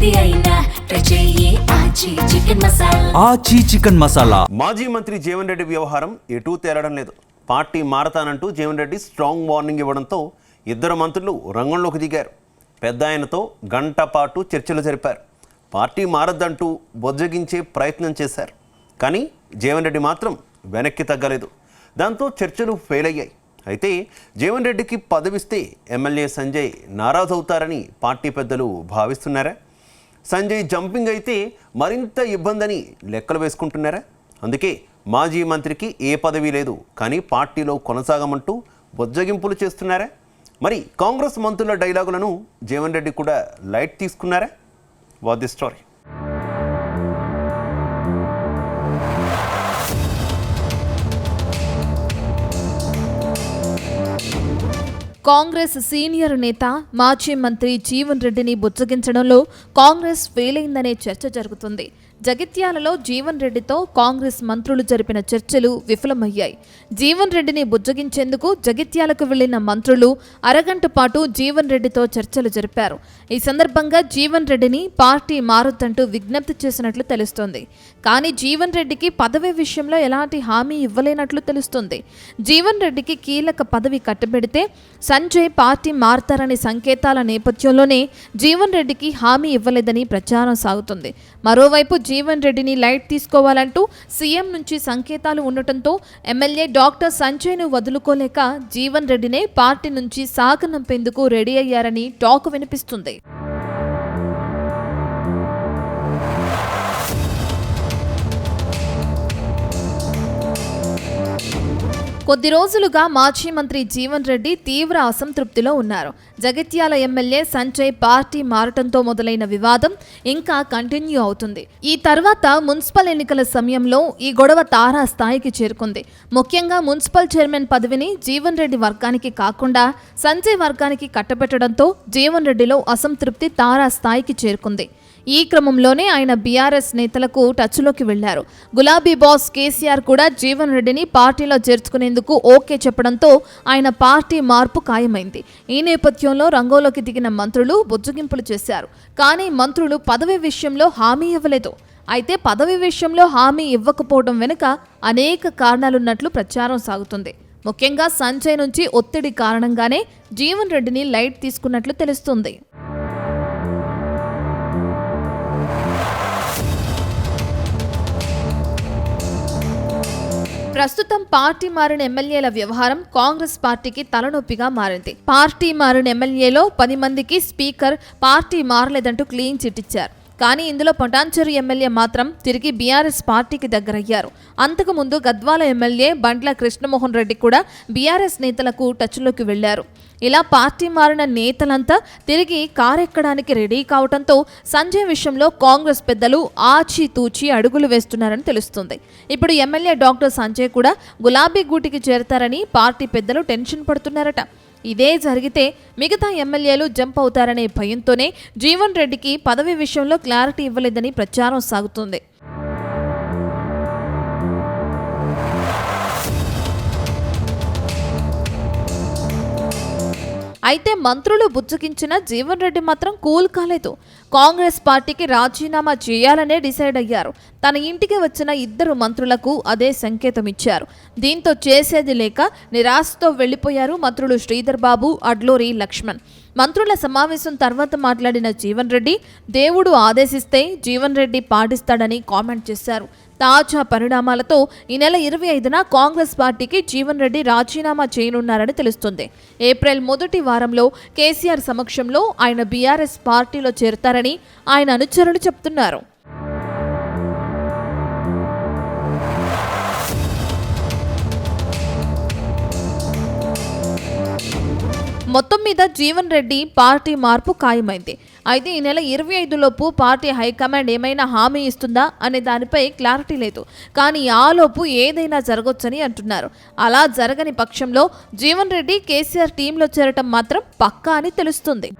ఏది అయినా ట్రై చెయ్యి ఆచి చికెన్ మసాలా. ఆచి చికెన్ మసాలా. మాజీ మంత్రి జీవన్ రెడ్డి వ్యవహారం ఎటూ తేలడం లేదు. పార్టీ మారతానంటూ జీవన్ రెడ్డి స్ట్రాంగ్ వార్నింగ్ ఇవ్వడంతో ఇద్దరు మంత్రులు రంగంలోకి దిగారు. పెద్ద ఆయనతో గంట పాటు చర్చలు జరిపారు. పార్టీ మారద్దంటూ బొజ్జగించే ప్రయత్నం చేశారు. కానీ జీవన్ రెడ్డి మాత్రం వెనక్కి తగ్గలేదు. దాంతో చర్చలు ఫెయిల్ అయ్యాయి. అయితే జీవన్ రెడ్డికి పదవిస్తే ఎమ్మెల్యే సంజయ్ నారాజవుతారని పార్టీ పెద్దలు భావిస్తున్నారా? సంజయ్ జంపింగ్ అయితే మరింత ఇబ్బందని లెక్కలు వేసుకుంటున్నారా? అందుకే మాజీ మంత్రికి ఏ పదవి లేదు, కానీ పార్టీలో కొనసాగమంటూ బొజ్జగింపులు చేస్తున్నారా? మరి కాంగ్రెస్ మంత్రుల డైలాగులను జీవన్ రెడ్డి కూడా లైట్ తీసుకున్నారా? What the story. Congress senior నేత మాజీ మంత్రి జీవన్ రెడ్డిని బుజ్జగించడంలో కాంగ్రెస్ ఫెయిల్ అయిందనే చర్చ జరుగుతుంది. జగిత్యాలలో జీవన్ రెడ్డితో కాంగ్రెస్ మంత్రులు జరిపిన చర్చలు విఫలమయ్యాయి. జీవన్ రెడ్డిని బుజ్జగించేందుకు జగిత్యాలకు వెళ్లిన మంత్రులు అరగంట పాటు జీవన్ రెడ్డితో చర్చలు జరిపారు. ఈ సందర్భంగా జీవన్ రెడ్డిని పార్టీ మారొద్దంటూ విజ్ఞప్తి చేసినట్లు తెలుస్తోంది. కానీ జీవన్ రెడ్డికి పదవి విషయంలో ఎలాంటి హామీ ఇవ్వలేనట్లు తెలుస్తుంది. జీవన్ రెడ్డికి కీలక పదవి కట్టబెడితే సంజయ్ పార్టీ మారతారనే సంకేతాల నేపథ్యంలోనే జీవన్ రెడ్డికి హామీ ఇవ్వలేదని ప్రచారం సాగుతుంది. మరోవైపు జీవన్ రెడ్డిని లైట్ తీసుకోవాలంటూ సీఎం నుంచి సంకేతాలు ఉండటంతో ఎమ్మెల్యే డాక్టర్ సంజయ్ను వదులుకోలేక జీవన్ రెడ్డినే పార్టీ నుంచి సాగనంపేందుకు రెడీ అయ్యారని టాక్ వినిపిస్తుంది. కొద్ది రోజులుగా మాజీ మంత్రి జీవన్ రెడ్డి తీవ్ర అసంతృప్తిలో ఉన్నారు. జగిత్యాల ఎమ్మెల్యే సంజయ్ పార్టీ మారటంతో మొదలైన వివాదం ఇంకా కంటిన్యూ అవుతుంది. ఈ తర్వాత మున్సిపల్ ఎన్నికల సమయంలో ఈ గొడవ తారా స్థాయికి చేరుకుంది. ముఖ్యంగా మున్సిపల్ చైర్మన్ పదవిని జీవన్ రెడ్డి వర్గానికి కాకుండా సంజయ్ వర్గానికి కట్టబెట్టడంతో జీవన్ రెడ్డిలో అసంతృప్తి తారా స్థాయికి చేరుకుంది. ఈ క్రమంలోనే ఆయన బీఆర్ఎస్ నేతలకు టచ్లోకి వెళ్లారు. గులాబీ బాస్ కేసీఆర్ కూడా జీవన్ రెడ్డిని పార్టీలో చేర్చుకునేందుకు ఓకే చెప్పడంతో ఆయన పార్టీ మార్పు ఖాయమైంది. ఈ నేపథ్యంలో రంగంలోకి దిగిన మంత్రులు బుజ్జగింపులు చేశారు. కానీ మంత్రులు పదవి విషయంలో హామీ ఇవ్వలేదు. అయితే పదవి విషయంలో హామీ ఇవ్వకపోవడం వెనుక అనేక కారణాలున్నట్లు ప్రచారం సాగుతుంది. ముఖ్యంగా సంజయ్ నుంచి ఒత్తిడి కారణంగానే జీవన్ రెడ్డిని లైట్ తీసుకున్నట్లు తెలుస్తుంది. ప్రస్తుతం పార్టీ మారిన ఎమ్మెల్యేల వ్యవహారం కాంగ్రెస్ పార్టీకి తలనొప్పిగా మారింది. పార్టీ మారిన ఎమ్మెల్యేలో 10 మందికి స్పీకర్ పార్టీ మారలేదంటూ క్లీన్ చిట్ ఇచ్చారు. కానీ ఇందులో పొటాన్చెరు ఎమ్మెల్యే మాత్రం తిరిగి బీఆర్ఎస్ పార్టీకి దగ్గరయ్యారు. అంతకుముందు గద్వాల ఎమ్మెల్యే బండ్ల కృష్ణమోహన్ రెడ్డి కూడా బీఆర్ఎస్ నేతలకు టచ్లోకి వెళ్లారు. ఇలా పార్టీ మారిన నేతలంతా తిరిగి కారెక్కడానికి రెడీ కావడంతో సంజయ్ విషయంలో కాంగ్రెస్ పెద్దలు ఆచితూచి అడుగులు వేస్తున్నారని తెలుస్తుంది. ఇప్పుడు ఎమ్మెల్యే డాక్టర్ సంజయ్ కూడా గులాబీ గూటికి చేరతారని పార్టీ పెద్దలు టెన్షన్ పడుతున్నారట. ఇదే జరిగితే మిగతా ఎమ్మెల్యేలు జంప్ అవుతారనే భయంతోనే జీవన్ రెడ్డికి పదవి విషయంలో క్లారిటీ ఇవ్వలేదని ప్రచారం సాగుతుంది. అయితే మంత్రులు బుజ్జగించిన జీవన్ రెడ్డి మాత్రం కూల్ కాలేదు. కాంగ్రెస్ పార్టీకి రాజీనామా చేయాలనే డిసైడ్ అయ్యారు. తన ఇంటికి వచ్చిన ఇద్దరు మంత్రులకు అదే సంకేతం ఇచ్చారు. దీంతో చేసేది లేక నిరాశతో వెళ్లిపోయారు మంత్రులు శ్రీధర్ బాబు, అడ్లూరి లక్ష్మణ్. మంత్రుల సమావేశం తర్వాత మాట్లాడిన జీవన్ రెడ్డి దేవుడు ఆదేశిస్తే జీవన్ రెడ్డి పాటిస్తాడని కామెంట్ చేశారు. తాజా పరిణామాలతో ఈ నెల 25న కాంగ్రెస్ పార్టీకి జీవన్ రెడ్డి రాజీనామా చేయనున్నారని తెలుస్తుంది. ఏప్రిల్ మొదటి వారంలో కేసీఆర్ సమక్షంలో ఆయన బీఆర్ఎస్ పార్టీలో చేరతారని ఆయన అనుచరులు చెప్తున్నారు. మొత్తం మీద జీవన్ రెడ్డి పార్టీ మార్పు ఖాయమైంది. అయితే ఈ నెల 25లోపు పార్టీ హైకమాండ్ ఏమైనా హామీ ఇస్తుందా అనే దానిపై క్లారిటీ లేదు. కానీ ఆలోపు ఏదైనా జరగొచ్చని అంటున్నారు. అలా జరగని పక్షంలో జీవన్ రెడ్డి కేసీఆర్ టీంలో చేరటం మాత్రం పక్కా అని తెలుస్తుంది.